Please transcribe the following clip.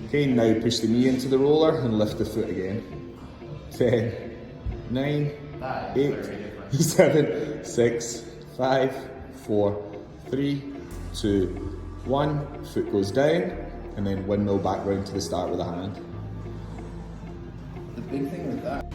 Okay, now push the knee into the roller and lift the foot again. 10, 9, 8, 7, 6, 5, 4, 3, 2, 1. Foot goes down, and then windmill back round to the start with a hand. The big thing with that